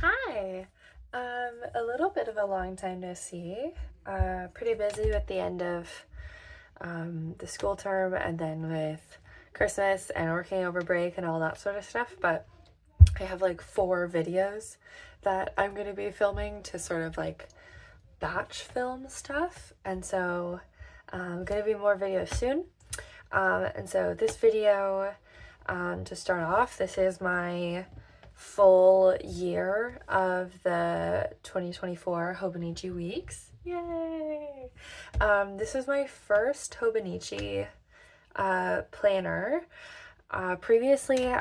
Hi. A little bit of a long time no see. Pretty busy with the end of the school term and then with Christmas and working over break and all that sort of stuff. But I have like 4 videos that I'm going to be filming to sort of like batch film stuff. And so going to be more videos soon. And so this video, to start off, this is my full year of the 2024 Hobonichi weeks. Yay! This is my first Hobonichi planner. Previously,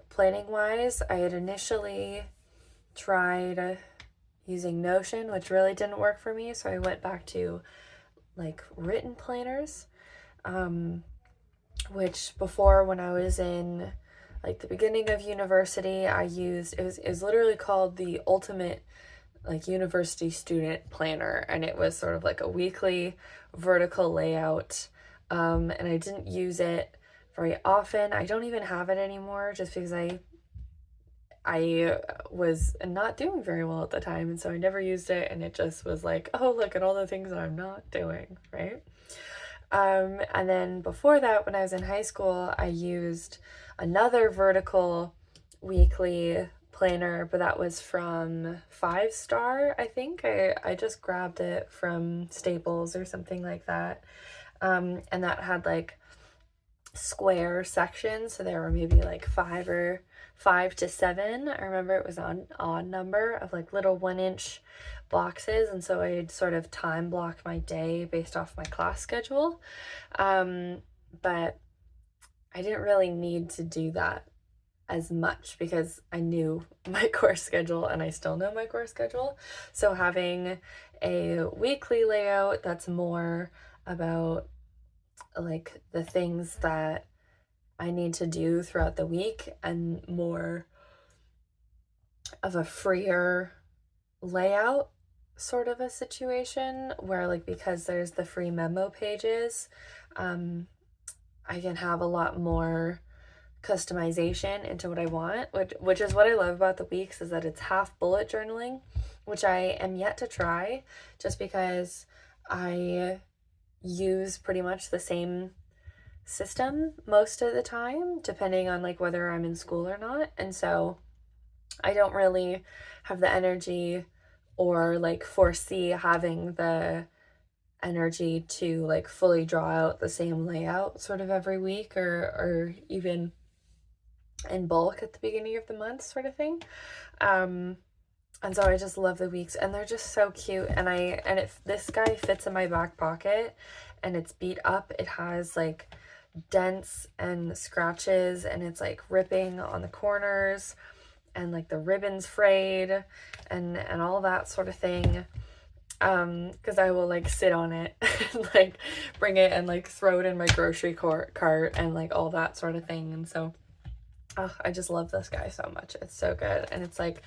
planning-wise, I had initially tried using Notion, which really didn't work for me, so I went back to like written planners, which before, when I was in like the beginning of university, I used, it was literally called the Ultimate like University Student Planner, and it was sort of like a weekly vertical layout, and I didn't use it very often. I don't even have it anymore just because I was not doing very well at the time, and so I never used it, and it just was like, oh, look at all the things that I'm not doing, right? And then before that, when I was in high school, I used another vertical weekly planner, but that was from 5 Star, I think. I just grabbed it from Staples or something like that. And that had like square sections, so there were maybe like 5 to 7. I remember it was an odd number of like little 1-inch boxes, and so I'd sort of time block my day based off my class schedule. But I didn't really need to do that as much because I knew my course schedule, and I still know my course schedule. So having a weekly layout that's more about like the things that I need to do throughout the week and more of a freer layout sort of a situation where, like, because there's the free memo pages, I can have a lot more customization into what I want, which is what I love about the weeks, is that it's half bullet journaling, which I am yet to try just because I use pretty much the same system most of the time, depending on like whether I'm in school or not. And so I don't really have the energy or like foresee having the energy to like fully draw out the same layout sort of every week, or even in bulk at the beginning of the month sort of thing. And so I just love the weeks, and they're just so cute. And this guy fits in my back pocket, and it's beat up. It has like dents and scratches, and it's like ripping on the corners, and like the ribbon's frayed, and all that sort of thing. Because I will like sit on it and like bring it and like throw it in my grocery cart and like all that sort of thing. And so I just love this guy so much. It's so good, and it's like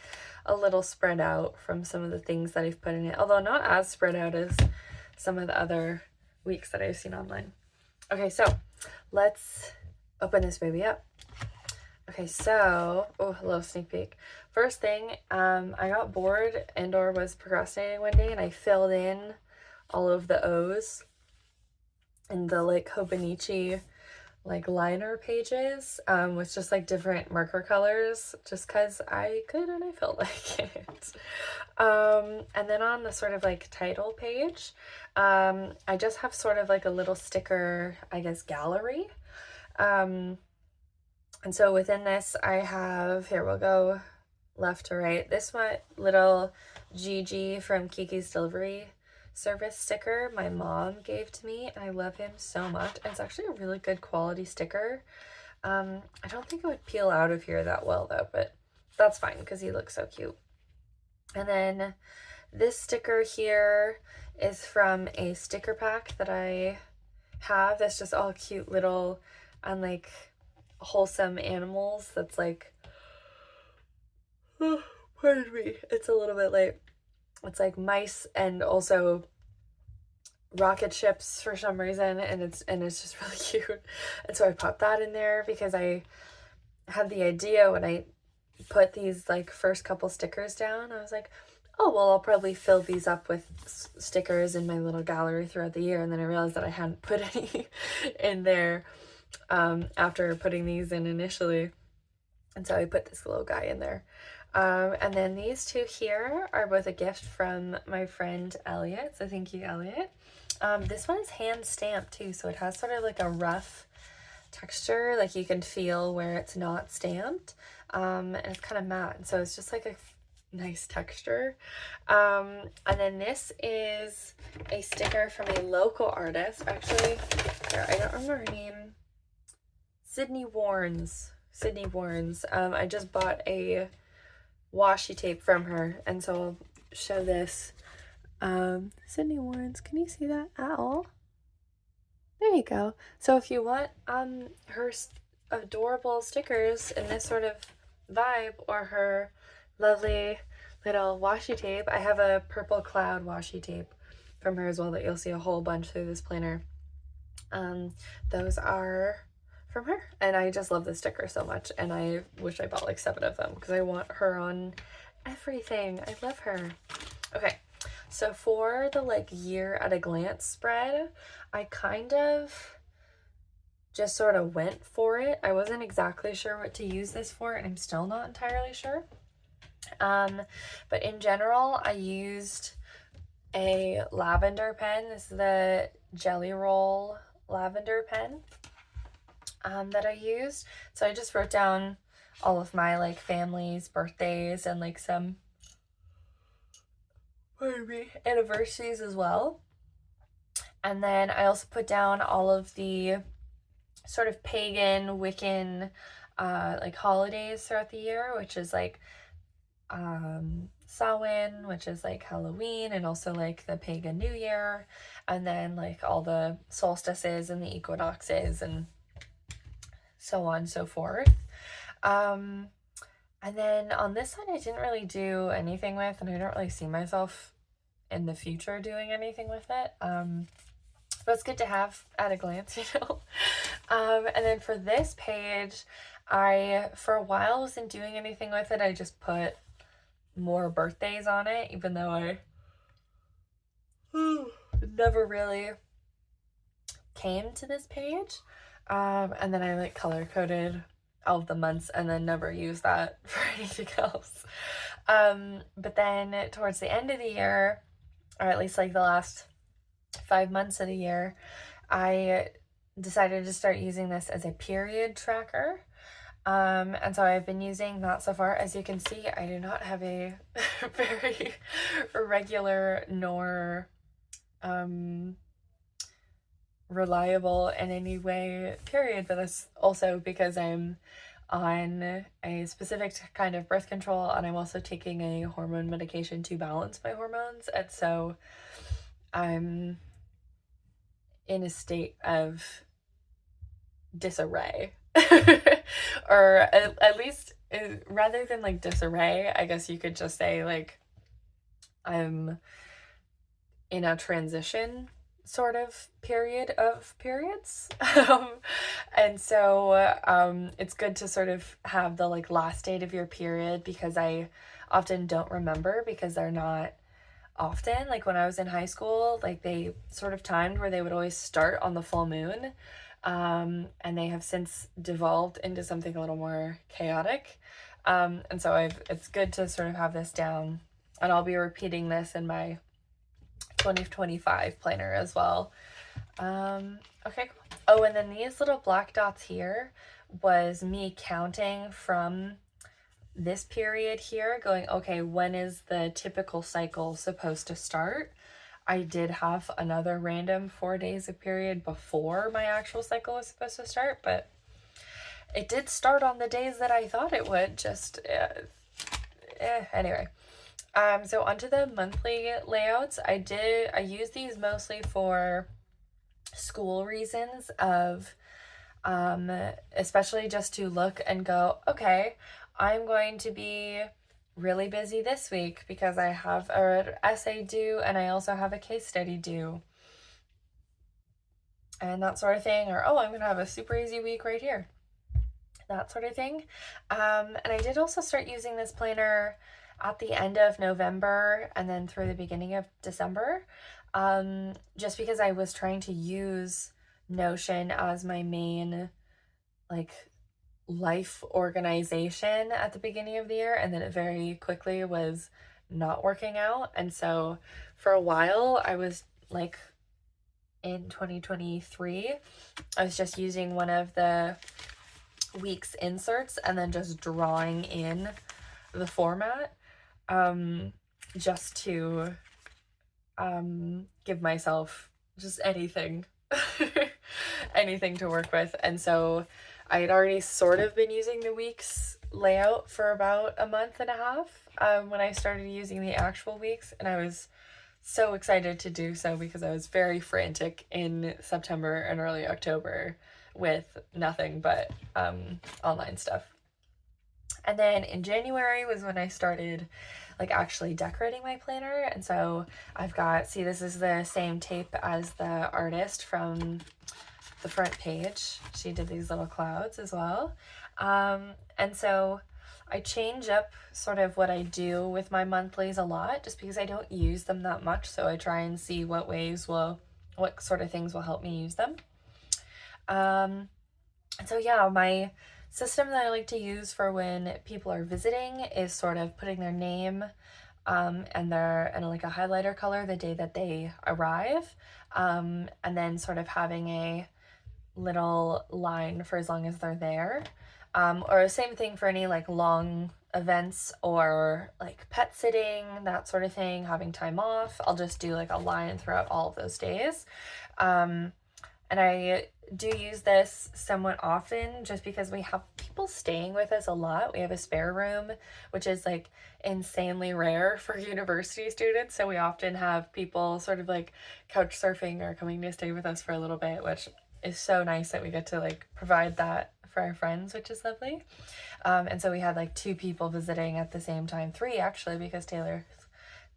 a little spread out from some of the things that I've put in it, although not as spread out as some of the other weeks that I've seen online. Okay, so let's open this baby up. Okay, so, oh, a little sneak peek. First thing, I got bored and/or was procrastinating one day, and I filled in all of the O's in the like Hobonichi like liner pages with just like different marker colors, just because I could and I felt like it. And then on the sort of like title page, I just have sort of like a little sticker, I guess, gallery. And so within this, I have, here, we'll go left to right. This one, little Gigi from Kiki's Delivery Service sticker my mom gave to me, and I love him so much. And it's actually a really good quality sticker. I don't think it would peel out of here that well though, but that's fine because he looks so cute. And then this sticker here is from a sticker pack that I have that's just all cute little and like wholesome animals. That's like, oh, pardon me, it's a little bit late. It's like mice and also rocket ships for some reason, and it's just really cute. And so I popped that in there because I had the idea when I put these like first couple stickers down, I was like, oh, well, I'll probably fill these up with stickers in my little gallery throughout the year. And then I realized that I hadn't put any in there after putting these in initially. And so I put this little guy in there. And then these two here are both a gift from my friend Elliot. So thank you, Elliot. This one is hand stamped too. So it has sort of like a rough texture, like you can feel where it's not stamped. And it's kind of matte. So it's just like a nice texture. And then this is a sticker from a local artist. Actually, I don't remember her name. Sydney Warnes. I just bought a washi tape from her, and so I'll show this. Sydney Warnes, can you see that at all? There you go. So if you want her adorable stickers in this sort of vibe, or her lovely little washi tape, I have a purple cloud washi tape from her as well that you'll see a whole bunch through this planner. Those are from her, and I just love the sticker so much, and I wish I bought like 7 of them because I want her on everything. I love her. Okay, so for the like year at a glance spread, I kind of just sort of went for it. I wasn't exactly sure what to use this for, and I'm still not entirely sure. But in general, I used a lavender pen. This is the Jelly Roll lavender pen that I used. So I just wrote down all of my like family's birthdays and like some anniversaries as well. And then I also put down all of the sort of pagan Wiccan like holidays throughout the year, which is like Samhain, which is like Halloween, and also like the pagan New Year, and then like all the solstices and the equinoxes and so on and so forth. And then on this side, I didn't really do anything with, and I don't really see myself in the future doing anything with it. But it's good to have at a glance, you know. And then for this page, I, for a while, wasn't doing anything with it. I just put more birthdays on it, even though I never really came to this page. And then I like color coded all of the months and then never used that for anything else. But then towards the end of the year, or at least like the last 5 months of the year, I decided to start using this as a period tracker. And so I've been using that so far. As you can see, I do not have a very regular nor reliable in any way period, but that's also because I'm on a specific kind of birth control, and I'm also taking a hormone medication to balance my hormones, and so I'm in a state of disarray. Or at least, rather than like disarray, I guess you could just say like I'm in a transition sort of period of periods. And so it's good to sort of have the like last date of your period, because I often don't remember, because they're not often. Like when I was in high school, like they sort of timed where they would always start on the full moon. And they have since devolved into something a little more chaotic. And so it's good to sort of have this down, and I'll be repeating this in my 2025 planner as well. Okay, cool. Oh, and then these little black dots here was me counting from this period here, going, okay, when is the typical cycle supposed to start? I did have another random 4 days of period before my actual cycle was supposed to start, but it did start on the days that I thought it would, just, anyway. So onto the monthly layouts. I use these mostly for school reasons of, especially just to look and go, okay, I'm going to be really busy this week because I have an essay due and I also have a case study due and that sort of thing. Or, oh, I'm gonna have a super easy week right here. that sort of thing. And I did also start using this planner at the end of November and then through the beginning of December, just because I was trying to use Notion as my main like life organization at the beginning of the year, and then it very quickly was not working out. And so for a while, I was like in 2023, I was just using one of the week's inserts and then just drawing in the format, just to give myself just anything anything to work with. And so I had already sort of been using the week's layout for about a month and a half, when I started using the actual weeks, and I was so excited to do so because I was very frantic in September and early October with nothing but online stuff. And then in January was when I started like actually decorating my planner. And so I've got, see, this is the same tape as the artist from the front page. She did these little clouds as well. And so I change up sort of what I do with my monthlies a lot just because I don't use them that much. So I try and see what sort of things will help me use them. And so yeah, my system that I like to use for when people are visiting is sort of putting their name and like a highlighter color the day that they arrive, and then sort of having a little line for as long as they're there, or same thing for any like long events or like pet sitting, that sort of thing, having time off. I'll just do like a line throughout all of those days. And I do use this somewhat often just because we have people staying with us a lot. We have a spare room, which is like insanely rare for university students. So we often have people sort of like couch surfing or coming to stay with us for a little bit, which is so nice that we get to like provide that for our friends, which is lovely. And so we had like 2 people visiting at the same time, 3 actually, because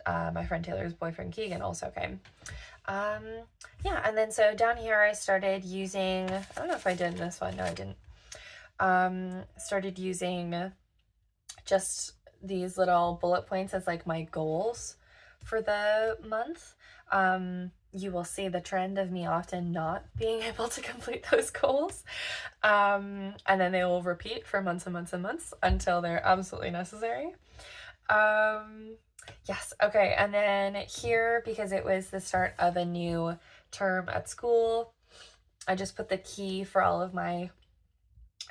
my friend Taylor's boyfriend Keegan also came. Yeah, and then so down here I started using, I don't know if I did this one, no I didn't, started using just these little bullet points as like my goals for the month. You will see the trend of me often not being able to complete those goals, and then they will repeat for months and months and months until they're absolutely necessary. Yes, okay, and then here, because it was the start of a new term at school, I just put the key for all of my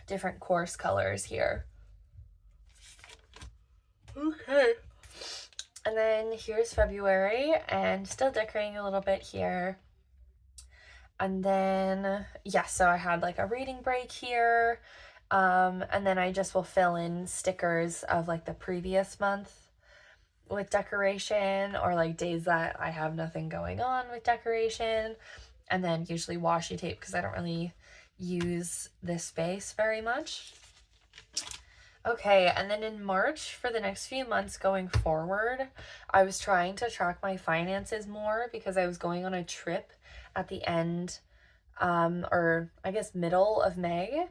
different course colors here. Okay. And then here's February, and still decorating a little bit here. And then, yeah, so I had like a reading break here, and then I just will fill in stickers of like the previous month with decoration, or like days that I have nothing going on with decoration, and then usually washi tape because I don't really use this space very much. Okay, and then in March, for the next few months going forward, I was trying to track my finances more because I was going on a trip at the end, or I guess middle of May.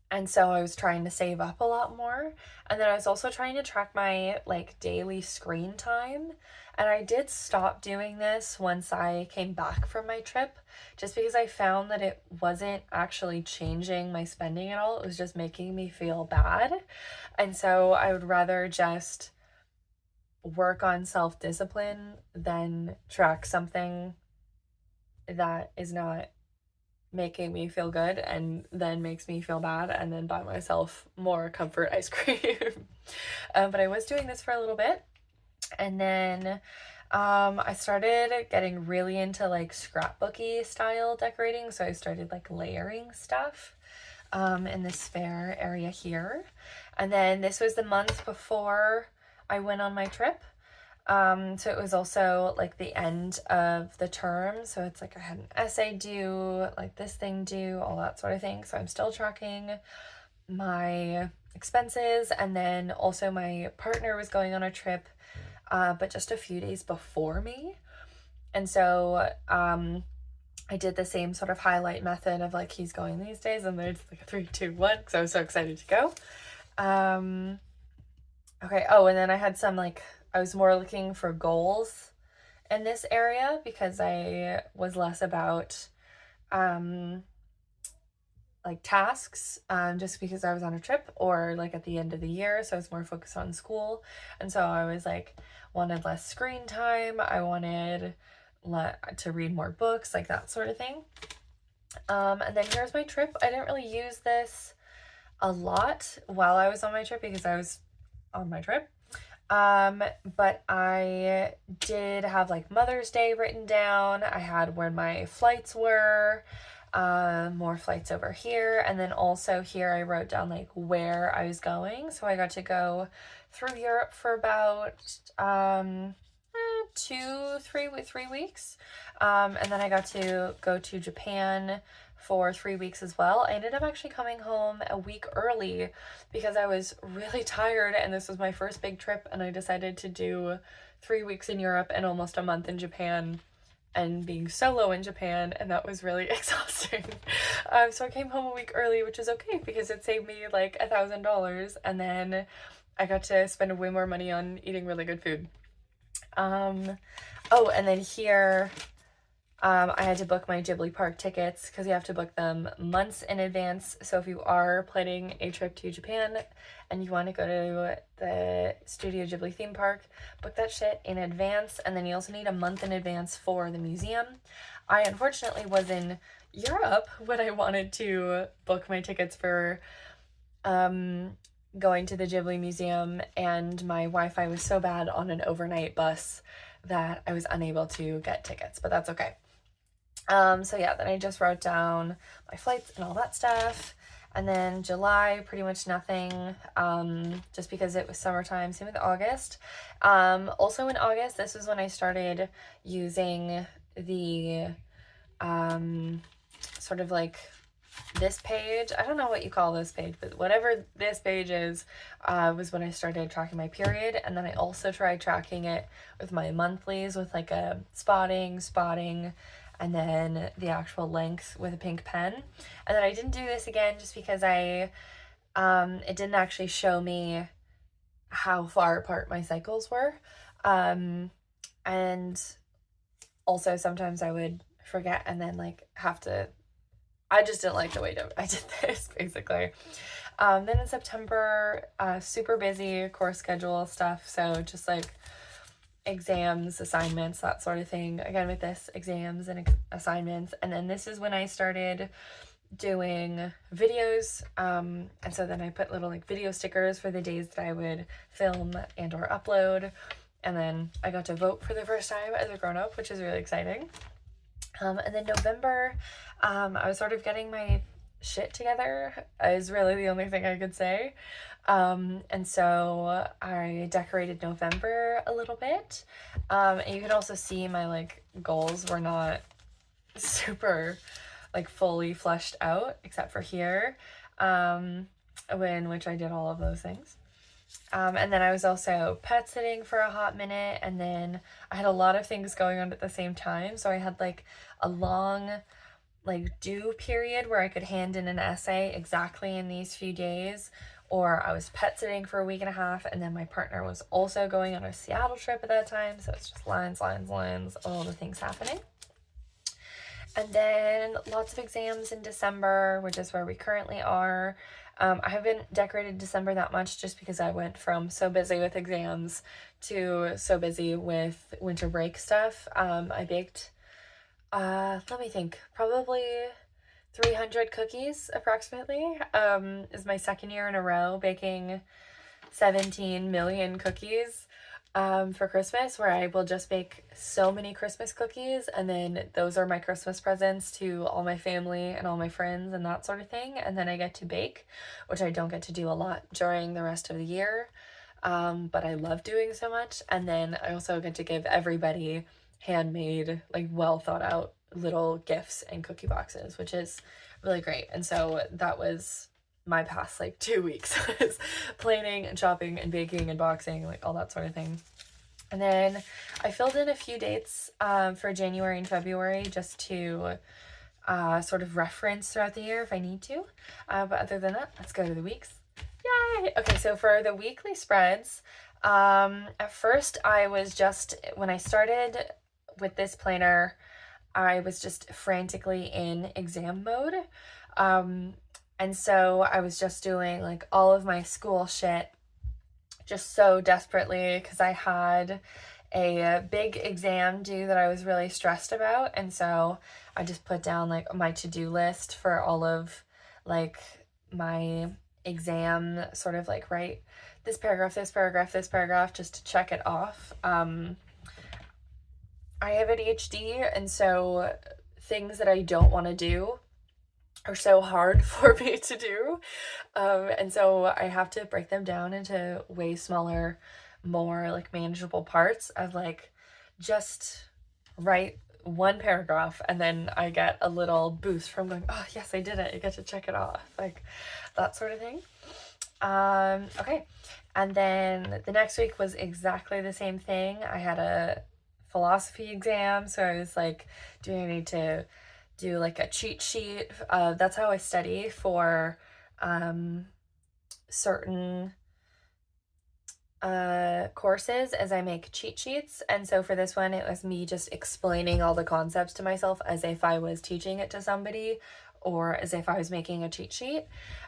And so I was trying to save up a lot more. And then I was also trying to track my like daily screen time. And I did stop doing this once I came back from my trip, just because I found that it wasn't actually changing my spending at all. It was just making me feel bad. And so I would rather just work on self-discipline than track something that is not making me feel good and then makes me feel bad and then buy myself more comfort ice cream. But I was doing this for a little bit, and then I started getting really into like scrapbooky style decorating, so I started like layering stuff in this spare area here. And then this was the month before I went on my trip. So it was also like the end of the term. So it's like I had an essay due, like this thing due, all that sort of thing. So I'm still tracking my expenses. And then also my partner was going on a trip, but just a few days before me. And so I did the same sort of highlight method of like, he's going these days, and there's like a 3, 2, 1, because I was so excited to go. Okay, oh, and then I had some like, I was more looking for goals in this area because I was less about like tasks, just because I was on a trip or like at the end of the year, so I was more focused on school. And so I was like, wanted less screen time, I wanted to read more books, like that sort of thing. And then here's my trip. I didn't really use this a lot while I was on my trip because I was on my trip. But I did have like Mother's Day written down. I had where my flights were, more flights over here. And then also here I wrote down like where I was going. So I got to go through Europe for about, 3 weeks. And then I got to go to Japan for 3 weeks as well. I ended up actually coming home a week early because I was really tired, and this was my first big trip, and I decided to do 3 weeks in Europe and almost a month in Japan, and being solo in Japan, and that was really exhausting. So I came home a week early, which is okay because it saved me like $1,000, and then I got to spend way more money on eating really good food. Oh, and then here, I had to book my Ghibli Park tickets because you have to book them months in advance. So if you are planning a trip to Japan and you want to go to the Studio Ghibli theme park, book that shit in advance. And then you also need a month in advance for the museum. I unfortunately was in Europe when I wanted to book my tickets for going to the Ghibli Museum, and my Wi-Fi was so bad on an overnight bus that I was unable to get tickets, but that's okay. So yeah, then I just wrote down my flights and all that stuff. And then July, pretty much nothing, just because it was summertime. Same with August. Also in August, this was when I started using the sort of like this page. I don't know what you call this page, but whatever this page is, was when I started tracking my period. And then I also tried tracking it with my monthlies with like a spotting, and then the actual length with a pink pen. And then I didn't do this again just because it didn't actually show me how far apart my cycles were. And also sometimes I would forget and then like have to, I just didn't like the way I did this, basically. Then in September, super busy course schedule stuff, so just like exams, assignments, that sort of thing. Again with this, exams and assignments. And then this is when I started doing videos, and so then I put little like video stickers for the days that I would film and or upload. And then I got to vote for the first time as a grown-up, which is really exciting. And then November, I was sort of getting my shit together, is really the only thing I could say. And so I decorated November a little bit. And you can also see my like goals were not super like fully fleshed out, except for here, in which I did all of those things. And then I was also pet sitting for a hot minute, and then I had a lot of things going on at the same time. So I had like a long like due period where I could hand in an essay exactly in these few days, or I was pet sitting for a week and a half, and then my partner was also going on a Seattle trip at that time. So it's just lines, all the things happening. And then lots of exams in December, which is where we currently are. I haven't decorated December that much just because I went from so busy with exams to so busy with winter break stuff. I baked, let me think, probably 300 cookies approximately. Is my second year in a row baking 17 million cookies for Christmas, where I will just bake so many Christmas cookies, and then those are my Christmas presents to all my family and all my friends and that sort of thing. And then I get to bake, which I don't get to do a lot during the rest of the year, but I love doing so much. And then I also get to give everybody handmade, like well thought out little gifts and cookie boxes, which is really great. And so that was my past like 2 weeks, was planning and shopping and baking and boxing, like all that sort of thing. And then I filled in a few dates for January and February just to sort of reference throughout the year if I need to. But other than that, let's go to the weeks. Yay! Okay, so for the weekly spreads, at first I was just, when I started with this planner, I was just frantically in exam mode. And so I was just doing like all of my school shit just so desperately because I had a big exam due that I was really stressed about. And so I just put down like my to-do list for all of like my exam, sort of like write this paragraph, this paragraph, this paragraph, just to check it off. I have ADHD, and so things that I don't want to do are so hard for me to do. And so I have to break them down into way smaller, more like manageable parts of like just write one paragraph, and then I get a little boost from going, oh yes, I did it. You get to check it off, like that sort of thing. Okay. And then the next week was exactly the same thing. I had a philosophy exam, so I was like, do I need to do like a cheat sheet? That's how I study for certain courses, as I make cheat sheets. And so for this one, it was me just explaining all the concepts to myself as if I was teaching it to somebody or as if I was making a cheat sheet.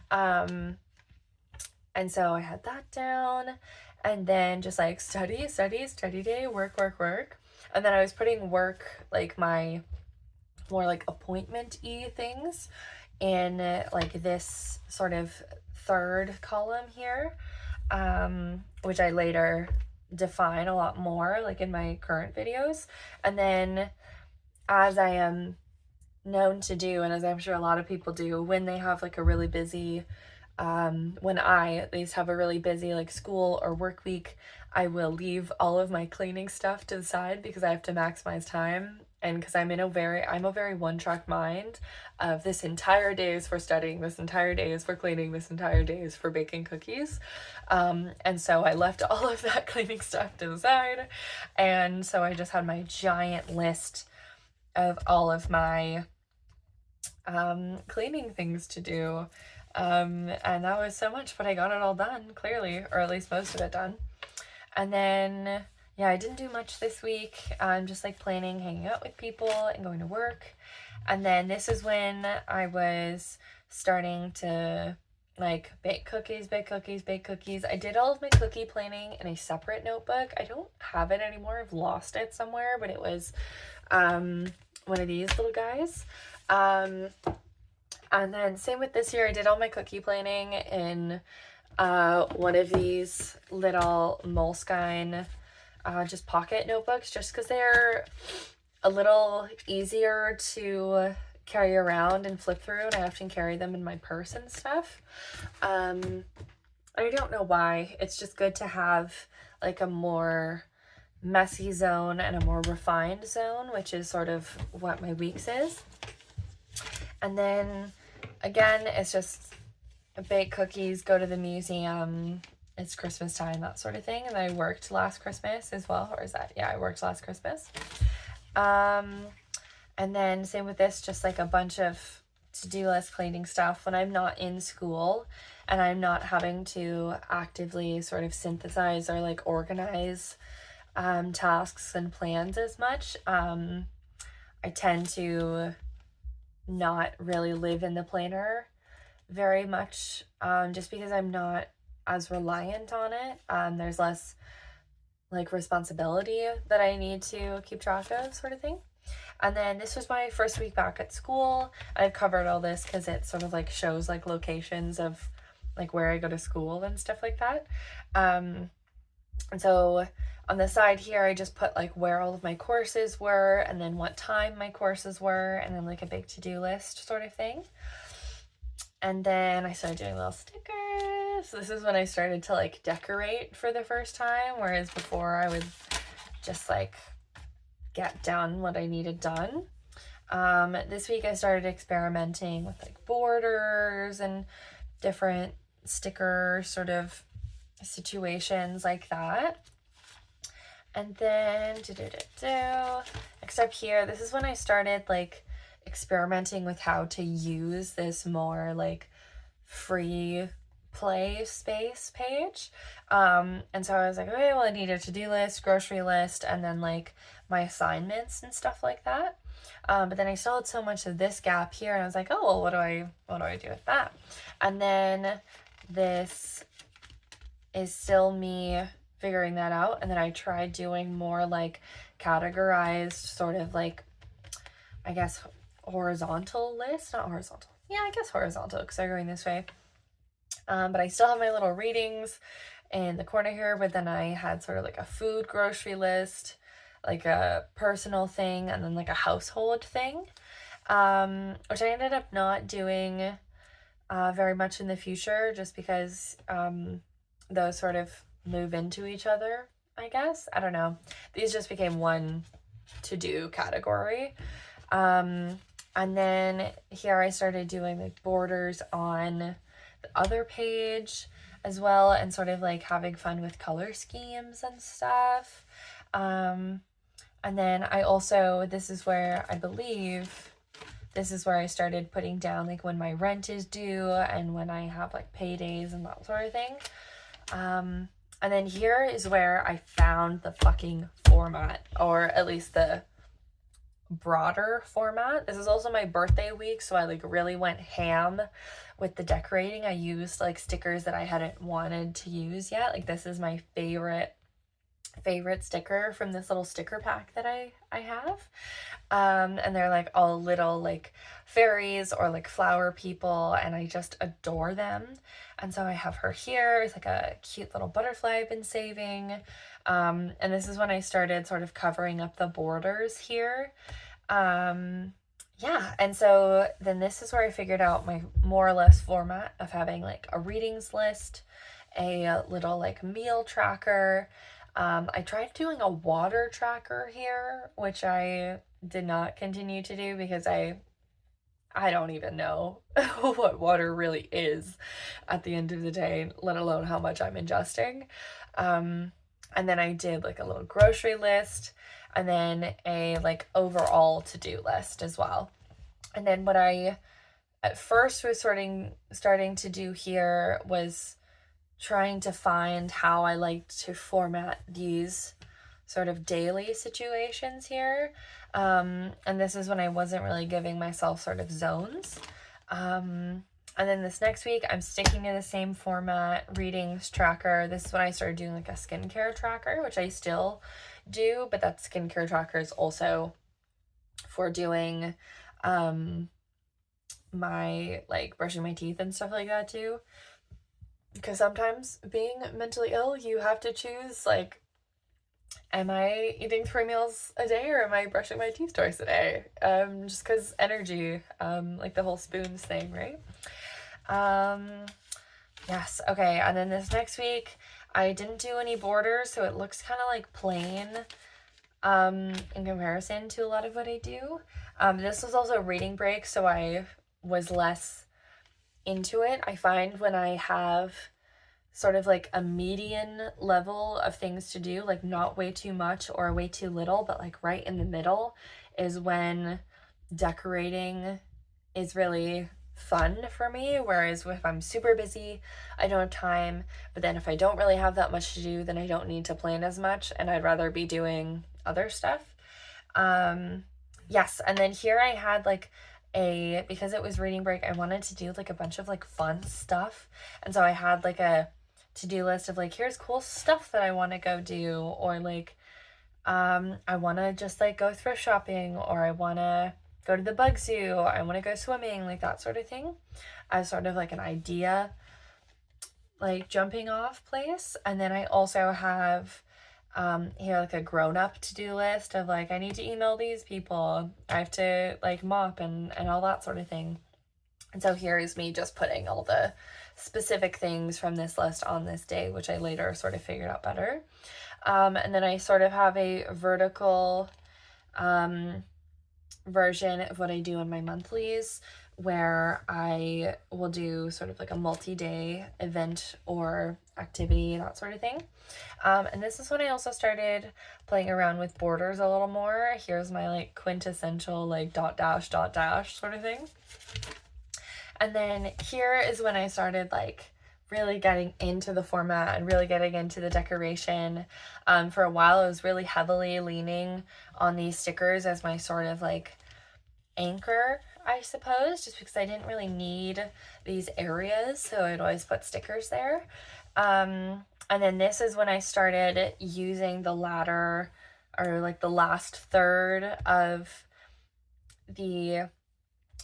And so I had that down, and then just like study day, work. And then I was putting work, like my more like appointment-y things, in like this sort of third column here, which I later define a lot more like in my current videos. And then, as I am known to do, and as I'm sure a lot of people do, when they have like a really busy when I at least have a really busy like school or work week, I will leave all of my cleaning stuff to the side because I have to maximize time. And because I'm a very one-track mind of this entire day is for studying, this entire day is for cleaning, this entire day is for baking cookies. And so I left all of that cleaning stuff to the side. And so I just had my giant list of all of my cleaning things to do. And that was so much, but I got it all done, clearly, or at least most of it done. And then, yeah, I didn't do much this week. I'm just like planning, hanging out with people and going to work. And then this is when I was starting to like bake cookies. I did all of my cookie planning in a separate notebook. I don't have it anymore. I've lost it somewhere, but it was one of these little guys. And then same with this year, I did all my cookie planning in one of these little Moleskine just pocket notebooks, just because they're a little easier to carry around and flip through, and I often carry them in my purse and stuff. I don't know why. It's just good to have like a more messy zone and a more refined zone, which is sort of what my weeks is. And then again, it's just bake cookies, go to the museum, it's Christmas time, that sort of thing. And I worked last Christmas as well. Or is that? Yeah, I worked last Christmas. And then same with this, just like a bunch of to-do list cleaning stuff when I'm not in school and I'm not having to actively sort of synthesize or like organize tasks and plans as much. I tend to not really live in the planner very much, just because I'm not as reliant on it. There's less like responsibility that I need to keep track of, sort of thing. And then this was my first week back at school. I've covered all this because it sort of like shows like locations of like where I go to school and stuff like that. And so on the side here, I just put like where all of my courses were and then what time my courses were, and then like a big to-do list sort of thing. And then I started doing little stickers. So this is when I started to like decorate for the first time, whereas before I would just like get done what I needed done. This week I started experimenting with like borders and different sticker sort of situations like that. And then, next up here, this is when I started like experimenting with how to use this more like free play space page. And so I was like, okay, well, I need a to-do list, grocery list, and then like my assignments and stuff like that. But then I still had so much of this gap here, and I was like, oh, well, what do I do with that? And then this is still me figuring that out. And then I tried doing more like categorized sort of like, I guess, horizontal list, not horizontal. Yeah, I guess horizontal because they're going this way. But I still have my little readings in the corner here, but then I had sort of like a food grocery list, like a personal thing, and then like a household thing, which I ended up not doing very much in the future just because those sort of move into each other, I guess. I don't know. These just became one to-do category. And then here I started doing like borders on the other page as well, and sort of like having fun with color schemes and stuff. And then I also, this is where I started putting down like when my rent is due and when I have like paydays and that sort of thing. And then here is where I found the fucking format, or at least the broader format. This is also my birthday week, so I like really went ham with the decorating. I used like stickers that I hadn't wanted to use yet. Like this is my favorite sticker from this little sticker pack that I have. And they're like all little like fairies or like flower people, and I just adore them. And so I have her here. It's like a cute little butterfly I've been saving. And this is when I started sort of covering up the borders here. Yeah, and so then this is where I figured out my more or less format of having like a readings list, a little like meal tracker. I tried doing a water tracker here, which I did not continue to do because I don't even know what water really is at the end of the day, let alone how much I'm ingesting. And then I did like a little grocery list, and then a like overall to-do list as well. And then what I at first was starting to do here was trying to find how I liked to format these sort of daily situations here. And this is when I wasn't really giving myself sort of zones. And then this next week, I'm sticking to the same format, readings tracker. This is when I started doing like a skincare tracker, which I still do, but that skincare tracker is also for doing my like brushing my teeth and stuff like that too. Because sometimes being mentally ill, you have to choose like, am I eating 3 meals a day or am I brushing my teeth twice a day? Just because energy, like the whole spoons thing, right? Yes, okay, and then this next week, I didn't do any borders, so it looks kind of like plain in comparison to a lot of what I do. This was also a reading break, so I was less into it. I find when I have sort of like a median level of things to do, like not way too much or way too little, but like right in the middle is when decorating is really fun for me. Whereas if I'm super busy, I don't have time, but then if I don't really have that much to do, then I don't need to plan as much, and I'd rather be doing other stuff. Yes, and then here I had like because it was reading break, I wanted to do like a bunch of like fun stuff, and so I had like a to-do list of like, here's cool stuff that I want to go do, or like I want to just like go thrift shopping, or I want to go to the bug zoo, or I want to go swimming, like that sort of thing, as sort of like an idea like jumping off place. And then I also have here like a grown-up to-do list of like, I need to email these people, I have to like mop and all that sort of thing. And so here is me just putting all the specific things from this list on this day, which I later sort of figured out better. And then I sort of have a vertical version of what I do in my monthlies, where I will do sort of like a multi-day event or activity, that sort of thing. And this is when I also started playing around with borders a little more. Here's my like quintessential like dot dash sort of thing. And then here is when I started like really getting into the format and really getting into the decoration. For a while, I was really heavily leaning on these stickers as my sort of like anchor, I suppose, just because I didn't really need these areas, so I'd always put stickers there. And then this is when I started using the latter, or like the last third of the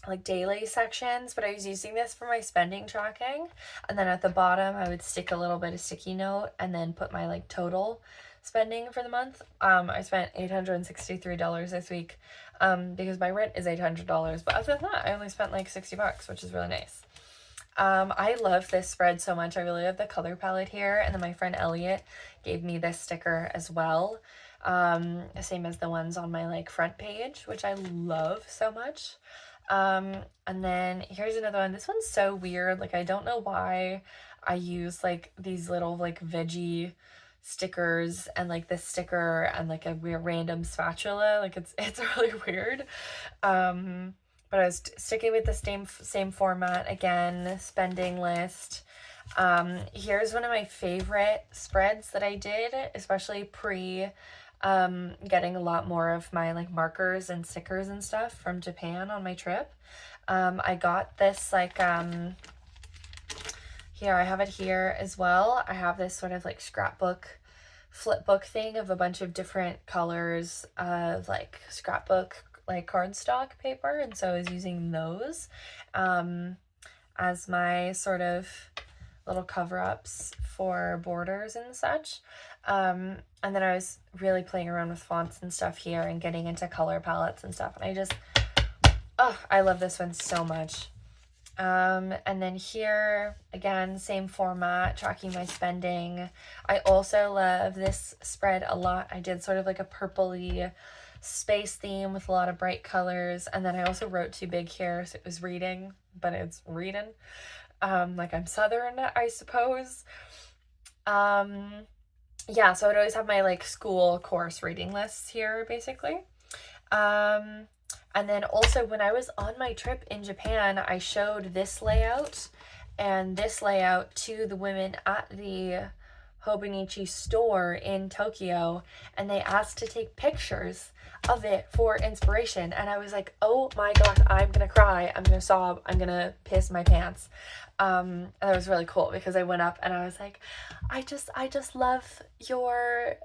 like daily sections, but I was using this for my spending tracking. And then at the bottom I would stick a little bit of sticky note and then put my like total spending for the month. I spent $863 this week because my rent is $800, but other than that I only spent like $60, which is really nice. I love this spread so much. I really love the color palette here, and then my friend Elliot gave me this sticker as well, same as the ones on my like front page, which I love so much. And then here's another one. This one's so weird. Like, I don't know why I use like these little like veggie stickers and like this sticker and like a weird random spatula. Like it's really weird. But I was sticking with the same format again, spending list. Here's one of my favorite spreads that I did, especially pre getting a lot more of my like markers and stickers and stuff from Japan on my trip. I got this like here, I have it here as well. I have this sort of like scrapbook flip book thing of a bunch of different colors of like scrapbook like cardstock paper, and so I was using those as my sort of little cover-ups for borders and such. And then I was really playing around with fonts and stuff here and getting into color palettes and stuff, and I just, oh, I love this one so much. And then here, again, same format, tracking my spending. I also love this spread a lot. I did sort of like a purpley space theme with a lot of bright colors, and then I also wrote too big here, so it was reading, but it's reading. Like I'm Southern, I suppose. Yeah, so I'd always have my like school course reading lists here, basically. And then also when I was on my trip in Japan, I showed this layout and this layout to the women at the Hobonichi store in Tokyo, and they asked to take pictures of it for inspiration. And I was like, oh my gosh, I'm gonna cry, I'm gonna sob, I'm gonna piss my pants. And that was really cool because I went up and I was like, I just love your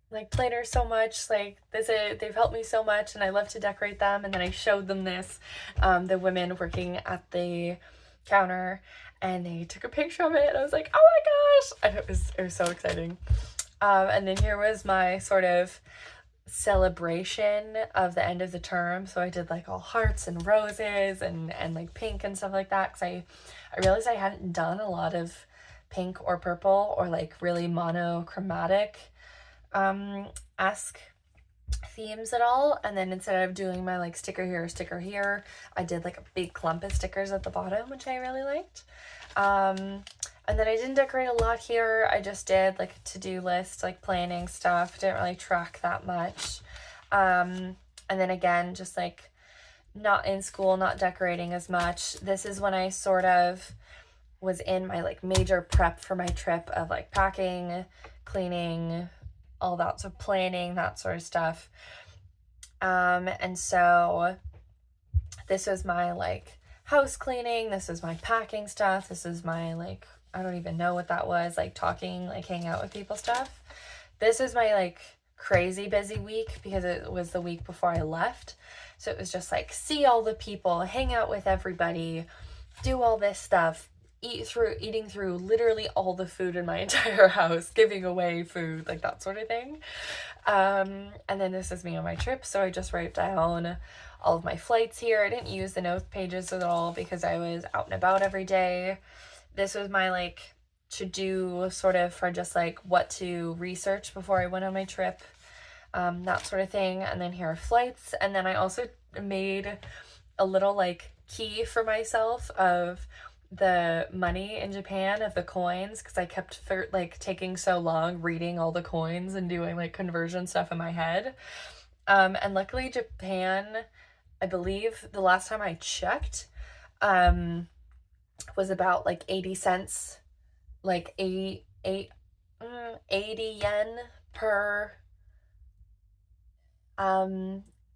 like planners so much. Like they've helped me so much, and I love to decorate them. And then I showed them this, the women working at the counter, and they took a picture of it, and I was like, oh my gosh, and it was so exciting. And then here was my sort of celebration of the end of the term. So I did like all hearts and roses and like pink and stuff like that, because I realized I hadn't done a lot of pink or purple or like really monochromatic esque themes at all. And then instead of doing my like sticker here, I did like a big clump of stickers at the bottom, which I really liked. And then I didn't decorate a lot here. I just did like a to-do list, like planning stuff. Didn't really track that much. And then again, just like not in school, not decorating as much. This is when I sort of was in my like major prep for my trip of like packing, cleaning, all that, so planning, that sort of stuff. And so this was my like house cleaning, this is my packing stuff, this is my like, I don't even know what that was, like talking, like hanging out with people stuff. This is my like crazy busy week because it was the week before I left. So it was just like see all the people, hang out with everybody, do all this stuff, eating through literally all the food in my entire house, giving away food, like that sort of thing. And then this is me on my trip, so I just wrote down all of my flights here. I didn't use the notes pages at all because I was out and about every day. This was my like to-do sort of for just like what to research before I went on my trip, that sort of thing. And then here are flights. And then I also made a little like key for myself of the money in Japan, of the coins, because I kept like taking so long reading all the coins and doing like conversion stuff in my head. And luckily Japan, I believe the last time I checked, was about like 80 cents, like 80 yen per,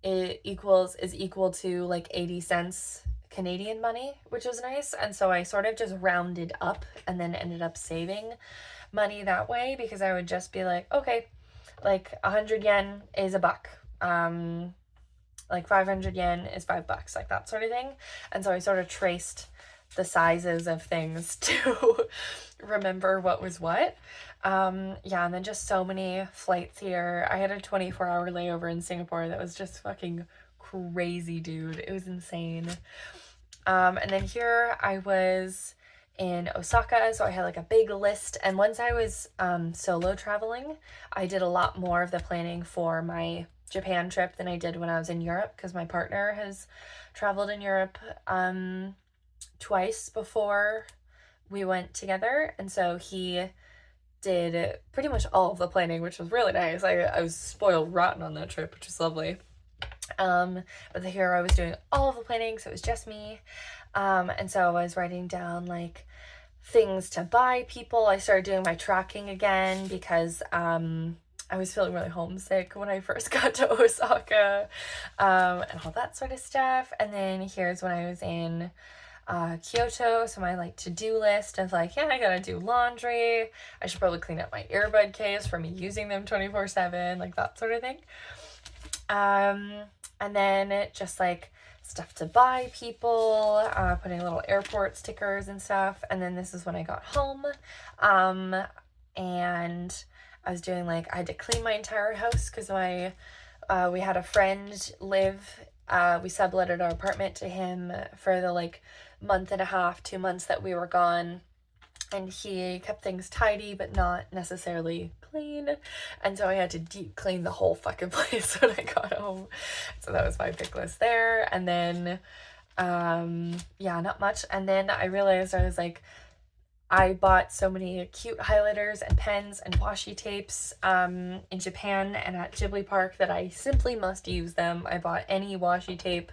it is equal to like 80 cents Canadian money, which was nice. And so I sort of just rounded up and then ended up saving money that way, because I would just be like, okay, like 100 yen is a buck. Like 500 yen is $5, like that sort of thing. And so I sort of traced the sizes of things to remember what was what. Yeah, and then just so many flights here. I had a 24-hour layover in Singapore that was just fucking crazy, dude. It was insane. And then here I was in Osaka, so I had like a big list. And once I was solo traveling, I did a lot more of the planning for my Japan trip than I did when I was in Europe, because my partner has traveled in Europe twice before we went together, and so he did pretty much all of the planning, which was really nice. I was spoiled rotten on that trip, which was lovely. But here I was doing all of the planning, so it was just me. And so I was writing down like things to buy people. I started doing my tracking again because I was feeling really homesick when I first got to Osaka, and all that sort of stuff. And then here's when I was in Kyoto, so my like to-do list of like, yeah, I gotta do laundry, I should probably clean up my earbud case for me using them 24/7, like that sort of thing. And then just like stuff to buy people, putting little airport stickers and stuff. And then this is when I got home, and I was doing like, I had to clean my entire house because we had a friend live, we subletted our apartment to him for the like month and a half, 2 months that we were gone, and he kept things tidy but not necessarily clean, and so I had to deep clean the whole fucking place when I got home. So that was my big list there. And then yeah, not much. And then I realized, I was like, I bought so many cute highlighters and pens and washi tapes in Japan and at Ghibli Park that I simply must use them. I bought any washi tape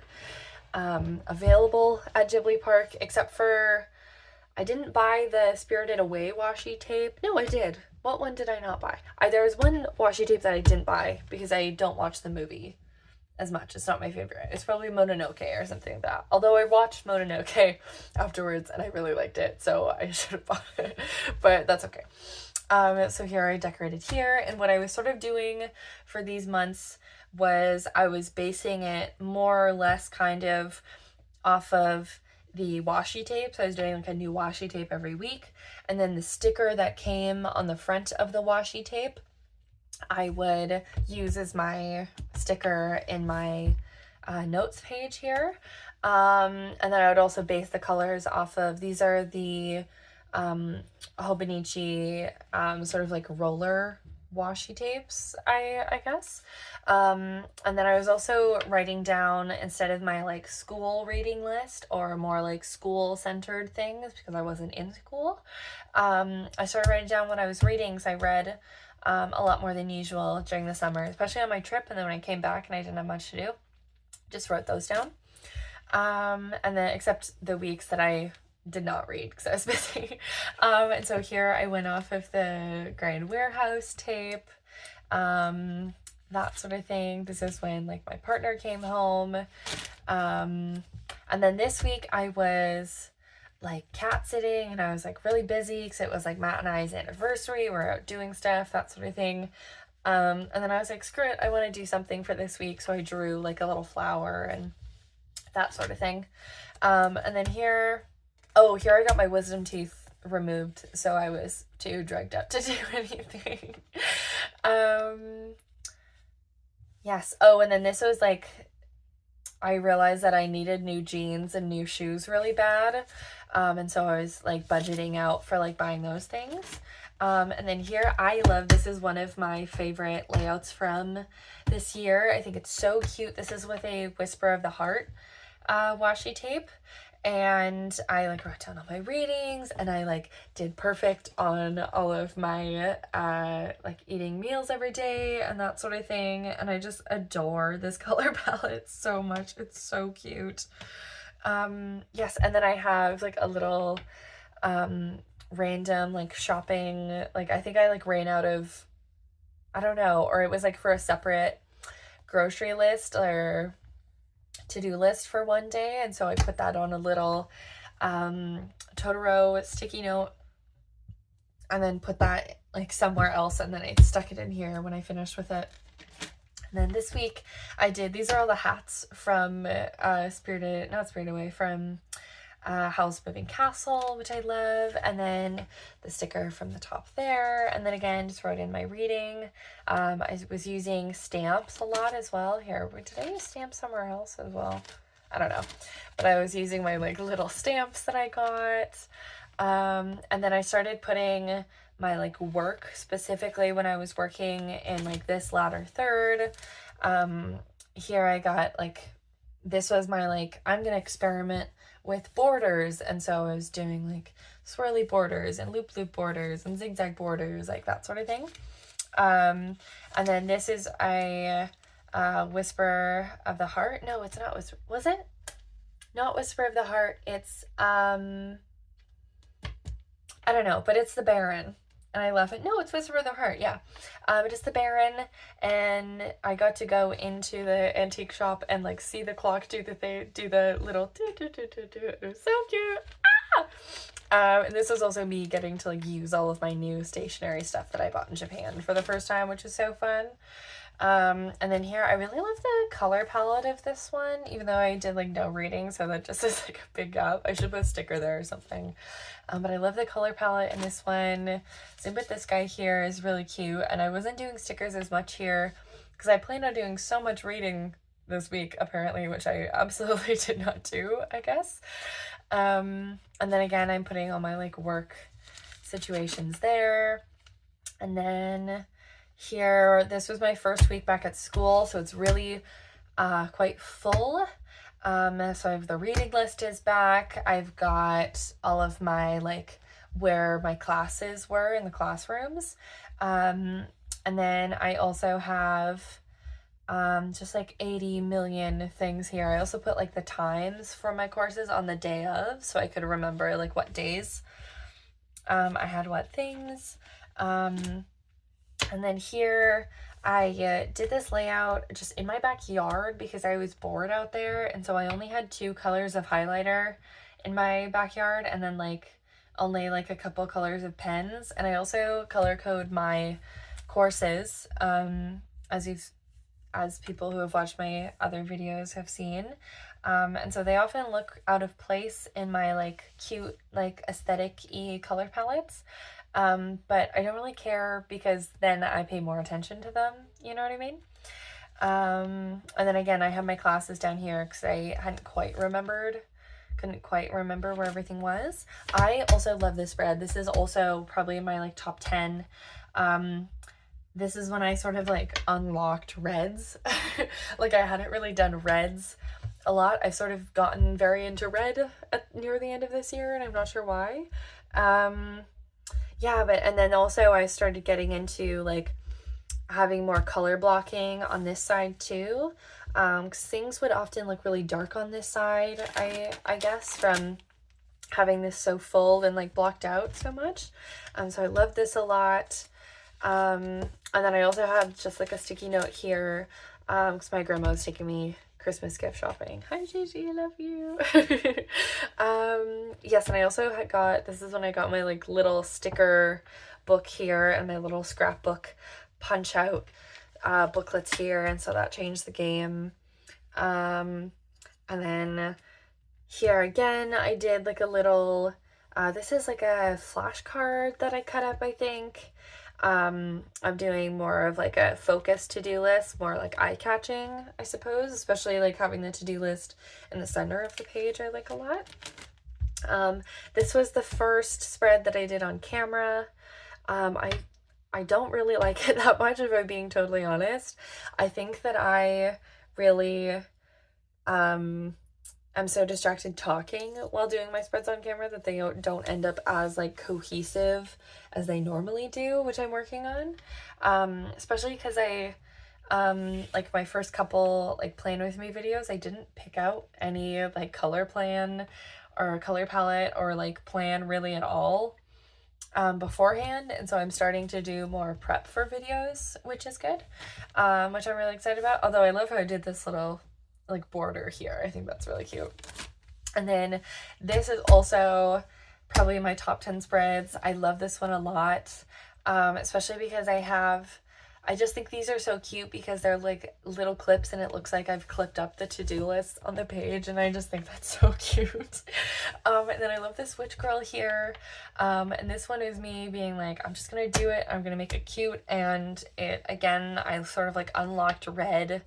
available at Ghibli Park, except for, I didn't buy the Spirited Away washi tape. No, I did. What one did I not buy? There was one washi tape that I didn't buy because I don't watch the movie as much. It's not my favorite. It's probably Mononoke or something like that. Although I watched Mononoke afterwards and I really liked it, so I should have bought it. But that's okay. So here I decorated here, and what I was sort of doing for these months was I was basing it more or less kind of off of the washi tape. So I was doing like a new washi tape every week, and then the sticker that came on the front of the washi tape I would use as my sticker in my notes page here. And then I would also base the colors off of, these are the Hobonichi sort of like roller washi tapes, I guess. And then I was also writing down, instead of my like school reading list or more like school centered things, because I wasn't in school, I started writing down what I was reading, because I read a lot more than usual during the summer, especially on my trip. And then when I came back and I didn't have much to do, just wrote those down. And then except the weeks that I did not read because I was busy. And so here I went off of the Grand Warehouse tape, that sort of thing. This is when like my partner came home. And then this week I was like cat sitting, and I was like really busy because it was like Matt and I's anniversary. We're out doing stuff, that sort of thing. And then I was like, screw it, I want to do something for this week. So I drew like a little flower and that sort of thing. And then here I got my wisdom teeth removed, so I was too drugged up to do anything. Yes. Oh, and then this was like, I realized that I needed new jeans and new shoes really bad. And so I was like budgeting out for like buying those things. And then here, this is one of my favorite layouts from this year. I think it's so cute. This is with a Whisper of the Heart washi tape, and I like wrote down all my readings, and I like did perfect on all of my like eating meals every day and that sort of thing. And I just adore this color palette so much. It's so cute. Yes, and then I have like a little random like shopping, like I think I like ran out of, I don't know, or it was like for a separate grocery list or to-do list for one day, and so I put that on a little Totoro sticky note and then put that like somewhere else, and then I stuck it in here when I finished with it. And then this week I did, these are all the hats from Spirited Away, from Howl's Moving Castle, which I love, and then the sticker from the top there, and then again just wrote in my reading. I was using stamps a lot as well. Here, did I use stamps somewhere else as well? I don't know, but I was using my like little stamps that I got. And then I started putting my like work, specifically when I was working in like this latter third. Here I got like, this was my like, I'm gonna experiment with borders, and so I was doing like swirly borders and loop borders and zigzag borders, like that sort of thing. And then this is a Whisper of the Heart. No, it's not Whisper. Was it? Not Whisper of the Heart. It's I don't know, but it's the Baron. And I love it. No, it's Whisper of the Heart, yeah. It is the Baron, and I got to go into the antique shop and like see the clock do the little do. It was so cute. And this is also me getting to like use all of my new stationery stuff that I bought in Japan for the first time, which is so fun. And then here, I really love the color palette of this one, even though I did like no reading, so that just is like a big gap. I should put a sticker there or something. But I love the color palette in this one. Same with this guy here is really cute, and I wasn't doing stickers as much here because I planned on doing so much reading this week, apparently, which I absolutely did not do, I guess. And then again, I'm putting all my like work situations there. And then here, this was my first week back at school, so it's really quite full. So I have the reading list is back. I've got all of my like where my classes were in the classrooms. And then I also have just like 80 million things here. I also put like the times for my courses on the day of, so I could remember like what days I had what things. And then here I did this layout just in my backyard because I was bored out there, and so I only had 2 colors of highlighter in my backyard, and then like only like a couple colors of pens. And I also color code my courses, as people who have watched my other videos have seen. And so they often look out of place in my like cute like aesthetic-y color palettes. But I don't really care because then I pay more attention to them, you know what I mean? And then again, I have my classes down here because I couldn't quite remember where everything was. I also love this spread. This is also probably my like top 10. This is when I sort of like unlocked reds. Like I hadn't really done reds a lot. I've sort of gotten very into red near the end of this year, and I'm not sure why. Yeah, and then also I started getting into like having more color blocking on this side too, because things would often look really dark on this side, I guess, from having this so full and like blocked out so much. So I love this a lot. And then I also have just like a sticky note here, because my grandma was taking me Christmas gift shopping. Hi Gigi, I love you. Yes, and I also this is when I got my like little sticker book here and my little scrapbook punch out booklets here, and so that changed the game. And then here again I did like a little this is like a flashcard that I cut up, I think. I'm doing more of like a focused to-do list, more like eye-catching, I suppose, especially like having the to-do list in the center of the page I like a lot. This was the first spread that I did on camera. I don't really like it that much, if I'm being totally honest. I think that I really I'm so distracted talking while doing my spreads on camera that they don't end up as like cohesive as they normally do, which I'm working on. Especially because like my first couple like plan with me videos, I didn't pick out any like color plan or color palette or like plan really at all beforehand, and so I'm starting to do more prep for videos, which is good, which I'm really excited about. Although I love how I did this little like border here. I think that's really cute. And then this is also probably my top 10 spreads. I love this one a lot, especially because I just think these are so cute because they're like little clips and it looks like I've clipped up the to-do list on the page, and I just think that's so cute. And then I love this witch girl here. And this one is me being like, I'm just gonna do it. I'm gonna make it cute. And it, again, I sort of like unlocked red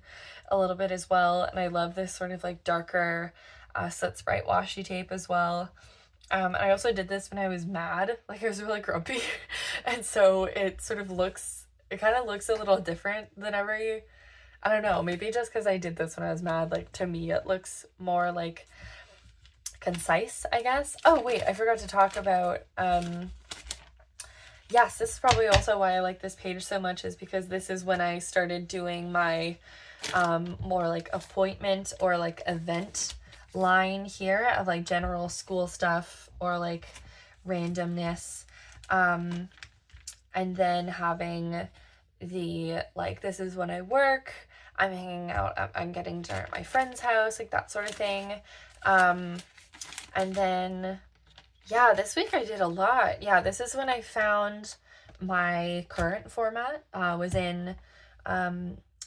a little bit as well. And I love this sort of like darker Soot Sprite washi tape as well. And I also did this when I was mad, like I was really grumpy. And so it sort of looks, it kind of looks a little different than I don't know, maybe just because I did this when I was mad, like to me it looks more like concise, I guess. Oh wait, I forgot to talk about, yes, this is probably also why I like this page so much, is because this is when I started doing my more like appointment or like event line here of like general school stuff or like randomness, and then having the like, this is when I work, I'm hanging out, I'm getting dinner at my friend's house, like that sort of thing. And then yeah, this week I did a lot. Yeah, this is when I found my current format, was in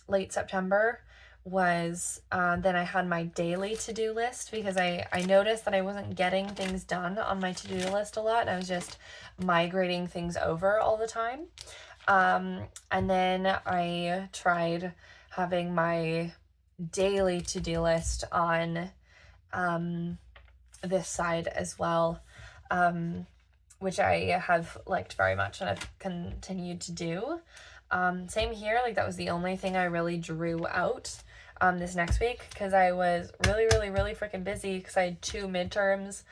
late September. Was then I had my daily to-do list because I noticed that I wasn't getting things done on my to-do list a lot, and I was just migrating things over all the time. And then I tried having my daily to-do list on this side as well, which I have liked very much and I've continued to do. Same here, like that was the only thing I really drew out this next week because I was really, really, really freaking busy because I had 2 midterms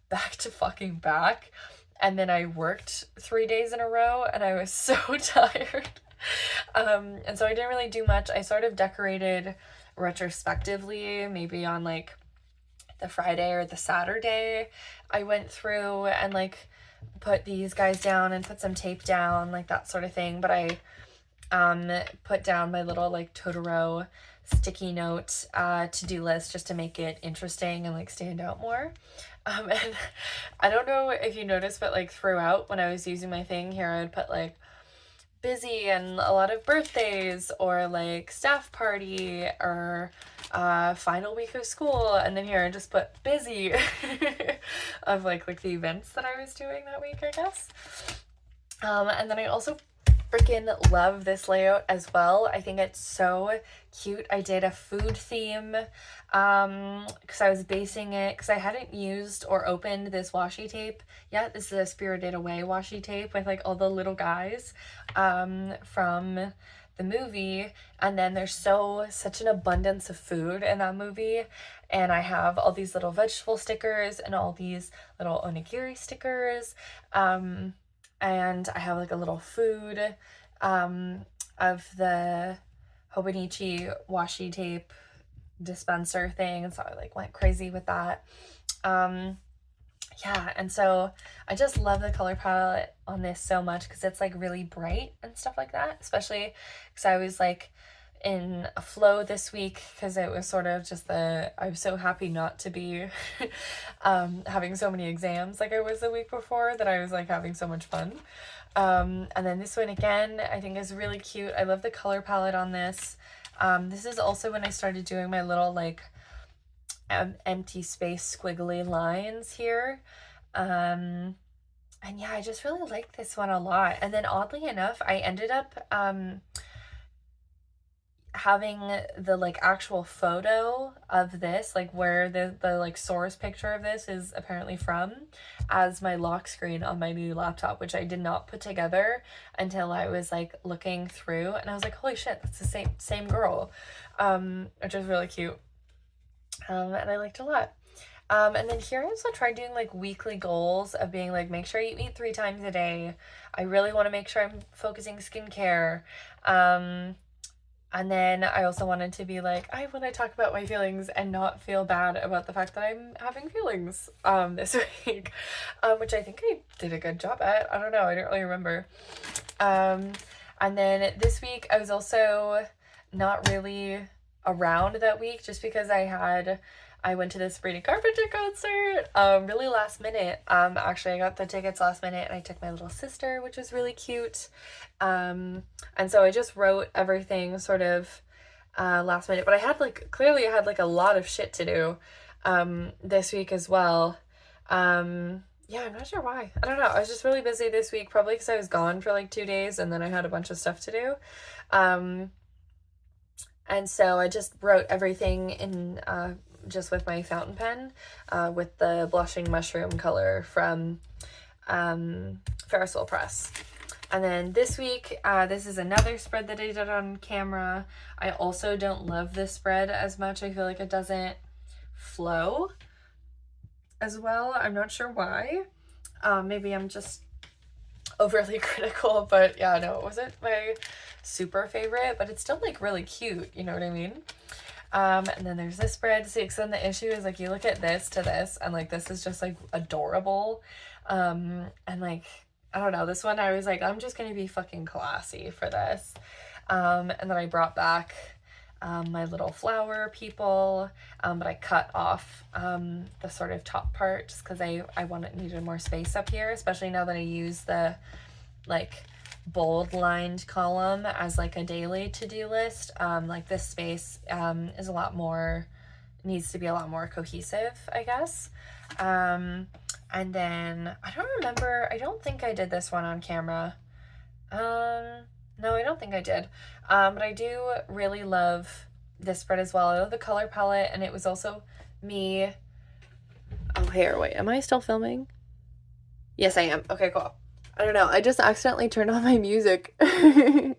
back to fucking back. And then I worked 3 days in a row and I was so tired. And so I didn't really do much. I sort of decorated retrospectively, maybe on like the Friday or the Saturday. I went through and like put these guys down and put some tape down, like that sort of thing. But I put down my little like Totoro sticky note to-do list just to make it interesting and like stand out more. And I don't know if you noticed, but like throughout when I was using my thing here, I would put like busy and a lot of birthdays or like staff party or final week of school, and then here I just put busy of like the events that I was doing that week, I guess. And then I also freaking love this layout as well. I think it's so cute. I did a food theme because I was basing it because I hadn't used or opened this washi tape yet. This is a Spirited Away washi tape with like all the little guys from the movie, and then there's such an abundance of food in that movie, and I have all these little vegetable stickers and all these little onigiri stickers, and I have like a little food of the Hobonichi washi tape dispenser thing, and so I like went crazy with that. Yeah, and so I just love the color palette on this so much because it's like really bright and stuff like that, especially because I was like in a flow this week because it was sort of just I was so happy not to be having so many exams like I was the week before, that I was like having so much fun. And then this one again I think is really cute. I love the color palette on this. This is also when I started doing my little like empty space squiggly lines here. And yeah, I just really like this one a lot. And then oddly enough, I ended up having the like actual photo of this, like where the like source picture of this is apparently from, as my lock screen on my new laptop, which I did not put together until I was like looking through, and I was like, holy shit, that's the same girl, which is really cute. And I liked a lot. And then here I also tried doing like weekly goals of being like, make sure you eat 3 times a day. I really want to make sure I'm focusing skincare. And then I also wanted to be like, I want to talk about my feelings and not feel bad about the fact that I'm having feelings this week, which I think I did a good job at. I don't know. I don't really remember. And then this week I was also not really around that week just because I went to the Sabrina Carpenter concert really last minute. Actually, I got the tickets last minute and I took my little sister, which was really cute. And so I just wrote everything sort of last minute, but I had clearly I had a lot of shit to do this week as well. Yeah, I'm not sure why. I don't know. I was just really busy this week, probably because I was gone for 2 days and then I had a bunch of stuff to do. And so I just wrote everything in just with my fountain pen with the blushing mushroom color from Ferris Wheel Press. And then this week, this is another spread that I did on camera. I also don't love this spread as much. I feel like it doesn't flow as well. I'm not sure why. Maybe I'm just overly critical, but yeah, no, it wasn't my super favorite, but it's still really cute, you know what I mean? And then there's this spread. See, because then the issue is you look at this to this, and this is just adorable. And I don't know, this one I was I'm just gonna be fucking classy for this. And then I brought back my little flower people, but I cut off the sort of top part just because I needed more space up here, especially now that I use the bold lined column as a daily to-do list. This space is a lot more, needs to be a lot more cohesive, I guess. And then I don't remember, I don't think I did this one on camera. No, I don't think I did. But I do really love this spread as well. I love the color palette, and it was also me. Oh, here, wait, am I still filming? Yes, I am. Okay, cool. I don't know, I just accidentally turned on my music. But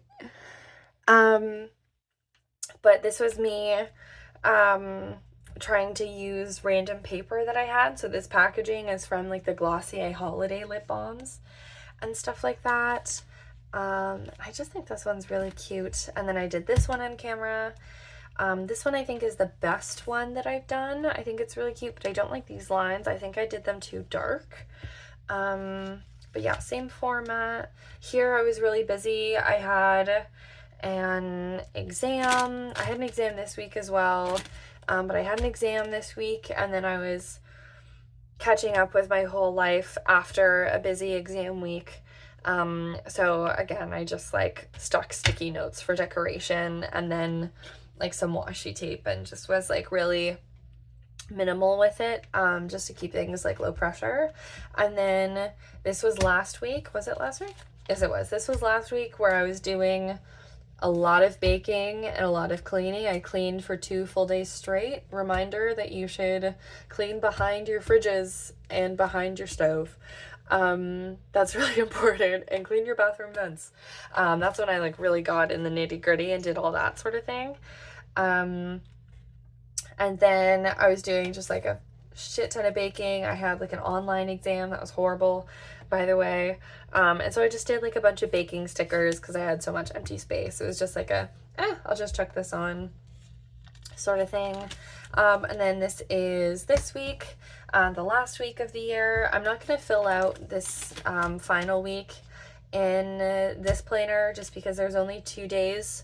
this was me trying to use random paper that I had. So this packaging is from the Glossier holiday lip balms and stuff like that. I just think this one's really cute. And then I did this one on camera. This one I think is the best one that I've done. I think it's really cute, but I don't like these lines. I think I did them too dark. But yeah, same format. Here I was really busy. I had an exam. I had an exam this week as well. But I had an exam this week, and then I was catching up with my whole life after a busy exam week. So again, I just stuck sticky notes for decoration, and then some washi tape, and just was really minimal with it, just to keep things low pressure. And then this was last week. Was it last week? Yes, it was. This was last week where I was doing a lot of baking and a lot of cleaning. I cleaned for 2 full days straight. Reminder that you should clean behind your fridges and behind your stove. That's really important. And clean your bathroom vents. That's when I really got in the nitty-gritty and did all that sort of thing. And then I was doing just a shit ton of baking. I had an online exam that was horrible, by the way. And so I just did a bunch of baking stickers because I had so much empty space. It was just I'll just chuck this on sort of thing. And then this is this week, the last week of the year. I'm not going to fill out this final week in this planner just because there's only 2 days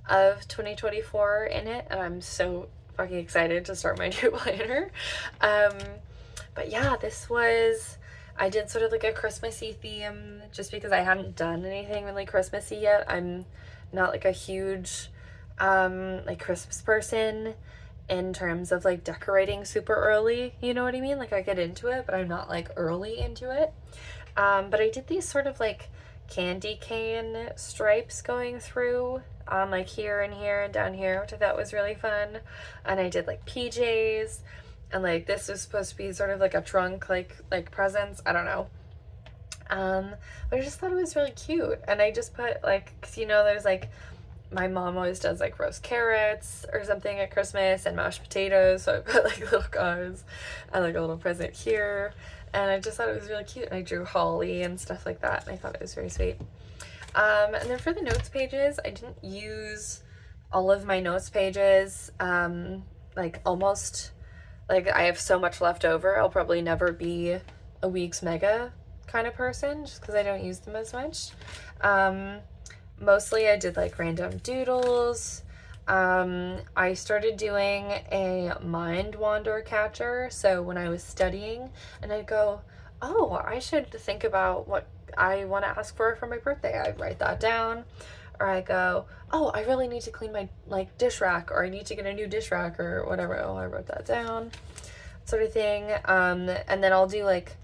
of 2024 in it, and I'm so fucking excited to start my new planner. But yeah, I did sort of a Christmassy theme just because I hadn't done anything really Christmassy yet. I'm not a huge Christmas person in terms of decorating super early, you know what I mean? I get into it, but I'm not early into it. But I did these sort of candy cane stripes going through here and here and down here, which I thought was really fun. And I did PJs, and this was supposed to be sort of a trunk like presents, I don't know. But I just thought it was really cute. And I just put because there's my mom always does like roast carrots or something at Christmas and mashed potatoes. So I put like little guys and like a little present here. And I just thought it was really cute. And I drew holly and stuff like that. And I thought it was very sweet. And then for the notes pages, I didn't use all of my notes pages. Like almost, like I have so much left over. I'll probably never be a Weeks Mega kind of person just because I don't use them as much. Mostly I did like random doodles. I started doing a mind wander catcher. So when I was studying and I'd go, oh, I should think about what I want to ask for my birthday. I write that down. Or I go, oh, I really need to clean my like dish rack, or I need to get a new dish rack or whatever. Oh, I wrote that down, sort of thing. And then I'll do like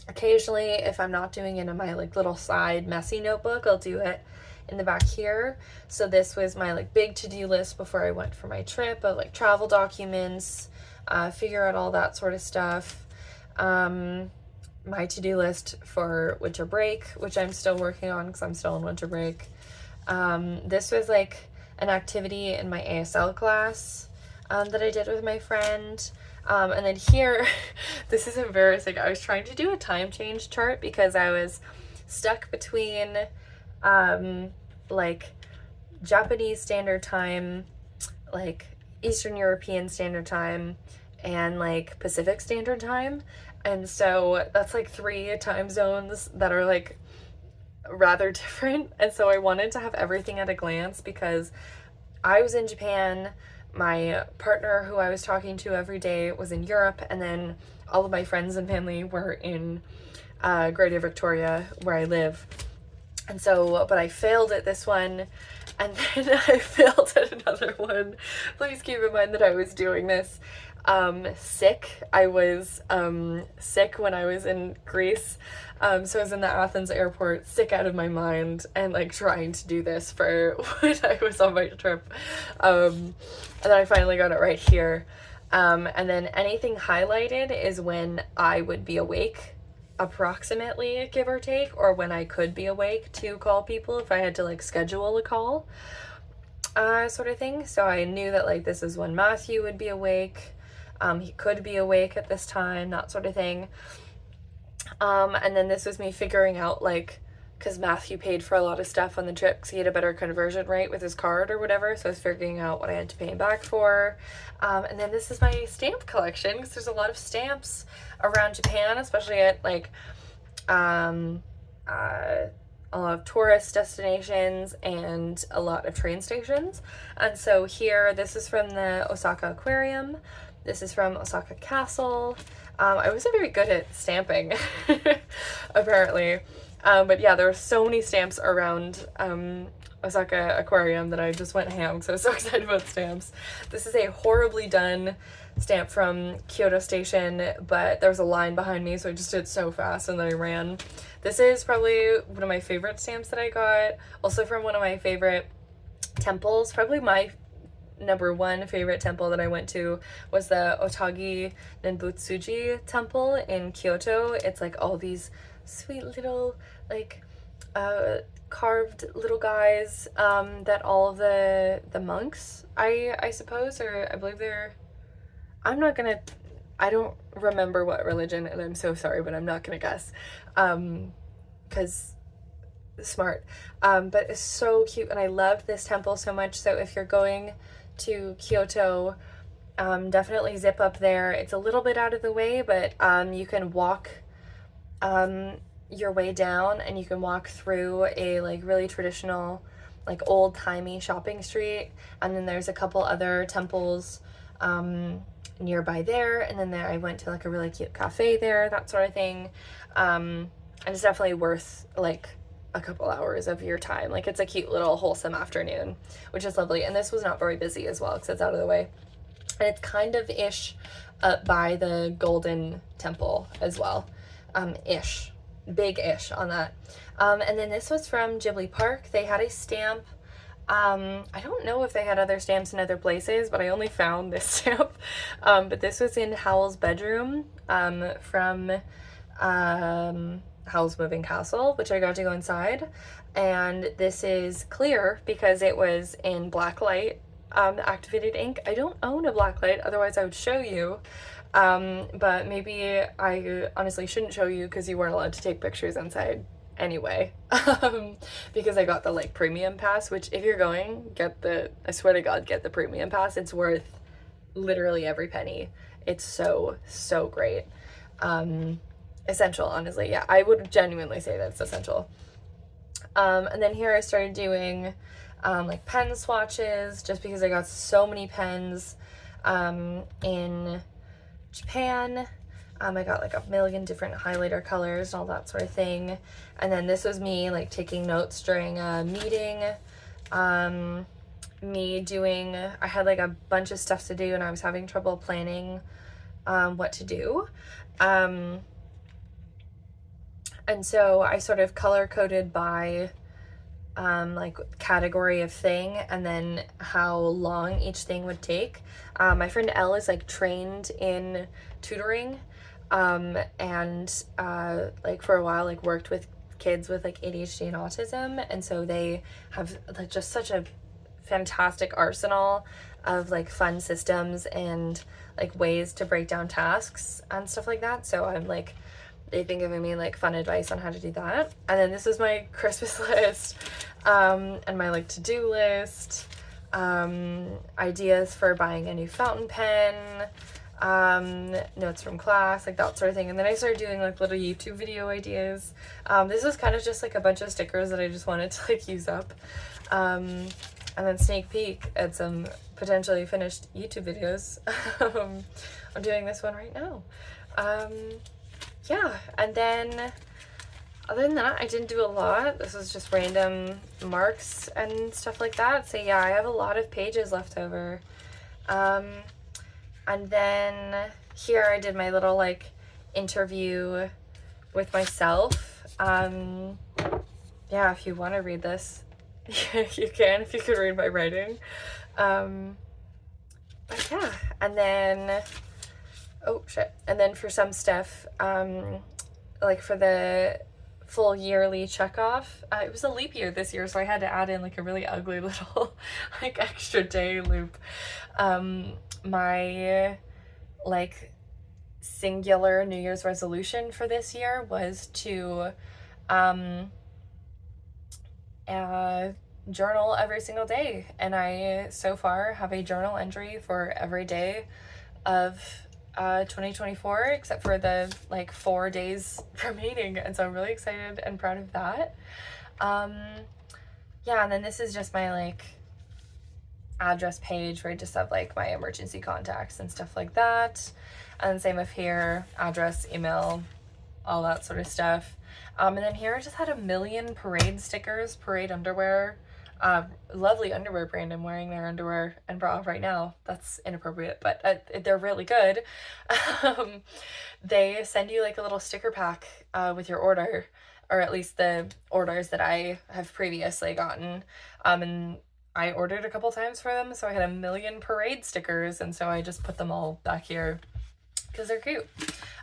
occasionally, if I'm not doing it in my like little side messy notebook, I'll do it in the back here. So this was my like big to-do list before I went for my trip of like travel documents, figure out all that sort of stuff. My to-do list for winter break, which I'm still working on because I'm still in winter break. This was like an activity in my ASL class that I did with my friend. And then here, this is embarrassing. I was trying to do a time change chart because I was stuck between like Japanese Standard Time, like Eastern European Standard Time, and like Pacific Standard Time. And so that's like 3 time zones that are like rather different. And so I wanted to have everything at a glance because I was in Japan, my partner who I was talking to every day was in Europe, and then all of my friends and family were in Greater Victoria where I live. And so, but I failed at this one, and then I failed at another one. Please keep in mind that I was doing this sick. I was sick when I was in Greece. So I was in the Athens airport, sick out of my mind, and like trying to do this for when I was on my trip. And then I finally got it right here. And then anything highlighted is when I would be awake, approximately, give or take, or when I could be awake to call people if I had to like schedule a call, sort of thing. So I knew that like this is when Matthew would be awake. He could be awake at this time, that sort of thing. And then this was me figuring out like, because Matthew paid for a lot of stuff on the trip because he had a better conversion rate with his card or whatever, so I was figuring out what I had to pay him back for. And then this is my stamp collection because there's a lot of stamps around Japan, especially at like a lot of tourist destinations and a lot of train stations. And so here, this is from the Osaka Aquarium. This is from Osaka Castle. I wasn't very good at stamping, apparently. But yeah, there were so many stamps around Osaka Aquarium that I just went ham because I was so excited about stamps. This is a horribly done stamp from Kyoto Station, but there was a line behind me, so I just did it so fast and then I ran. This is probably one of my favorite stamps that I got. Also from one of my favorite temples, probably my number 1 favorite temple that I went to was the Otagi Nenbutsuji temple in Kyoto. It's like all these sweet little like carved little guys that all of the monks, I suppose, or I believe they're, I don't remember what religion, and I'm so sorry, but I'm not gonna guess because smart. But it's so cute, and I loved this temple so much. So if you're going to Kyoto, definitely zip up there. It's a little bit out of the way, but you can walk your way down, and you can walk through a like really traditional like old-timey shopping street, and then there's a couple other temples nearby there, and then there I went to like a really cute cafe there, that sort of thing. And it's definitely worth like a couple hours of your time. Like it's a cute little wholesome afternoon, which is lovely. And this was not very busy as well because it's out of the way, and it's kind of ish up by the Golden Temple as well. Ish, big ish on that. And then this was from Ghibli Park. They had a stamp. I don't know if they had other stamps in other places, but I only found this stamp. But this was in Howl's bedroom from Howl's Moving Castle, which I got to go inside. And this is clear because it was in black light, activated ink. I don't own a black light, otherwise I would show you. But maybe I honestly shouldn't show you because you weren't allowed to take pictures inside anyway. Because I got the like premium pass, which if you're going, I swear to God, get the premium pass. It's worth literally every penny. It's so, so great. Essential, honestly. Yeah, I would genuinely say that it's essential. And then here I started doing like pen swatches, just because I got so many pens in Japan. I got like a million different highlighter colors and all that sort of thing. And then this was me like taking notes during a meeting. I had like a bunch of stuff to do and I was having trouble planning what to do. And so I sort of color coded by like category of thing and then how long each thing would take. My friend Elle is like trained in tutoring and like for a while like worked with kids with like ADHD and autism, and so they have like just such a fantastic arsenal of like fun systems and like ways to break down tasks and stuff like that. So I'm like, they've been giving me like fun advice on how to do that. And then this is my Christmas list and my like to-do list, ideas for buying a new fountain pen, notes from class, like that sort of thing. And then I started doing like little YouTube video ideas. This was kind of just like a bunch of stickers that I just wanted to like use up. And then sneak peek at some potentially finished YouTube videos. I'm doing this one right now. Yeah, and then other than that, I didn't do a lot. This was just random marks and stuff like that. So yeah, I have a lot of pages left over. And then here I did my little like interview with myself. Yeah, if you want to read this, you can, if you could read my writing. But yeah, and then, oh shit. And then for some stuff, like for the full yearly checkoff, it was a leap year this year, so I had to add in like a really ugly little like extra day loop. My like singular New Year's resolution for this year was to journal every single day, and I so far have a journal entry for every day of 2024 except for the like 4 days remaining, and so I'm really excited and proud of that. Yeah, and then this is just my like address page where I just have like my emergency contacts and stuff like that, and same with here, address, email, all that sort of stuff. And then here I just had a million Parade stickers, Parade underwear, lovely underwear brand. I'm wearing their underwear and bra right now. That's inappropriate, but they're really good. They send you like a little sticker pack with your order, or at least the orders that I have previously gotten. And I ordered a couple times for them, so I had a million Parade stickers, and so I just put them all back here because they're cute.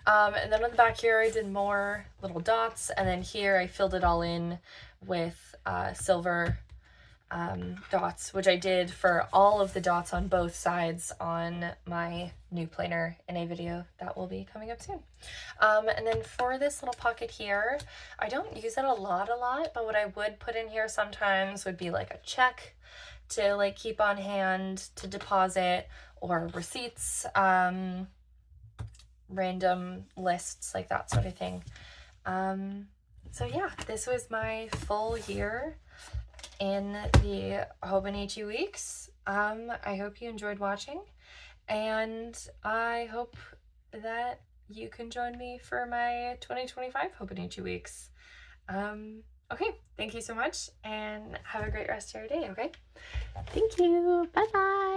And then on the back here I did more little dots, and then here I filled it all in with silver dots, which I did for all of the dots on both sides on my new planner in a video that will be coming up soon. And then for this little pocket here, I don't use it a lot, but what I would put in here sometimes would be like a check to like keep on hand to deposit, or receipts, random lists, like that sort of thing. So yeah, this was my full year in the Hobonichi weeks. I hope you enjoyed watching, and I hope that you can join me for my 2025 Hobonichi weeks. Okay, thank you so much, and have a great rest of your day, okay? Thank you. Bye-bye.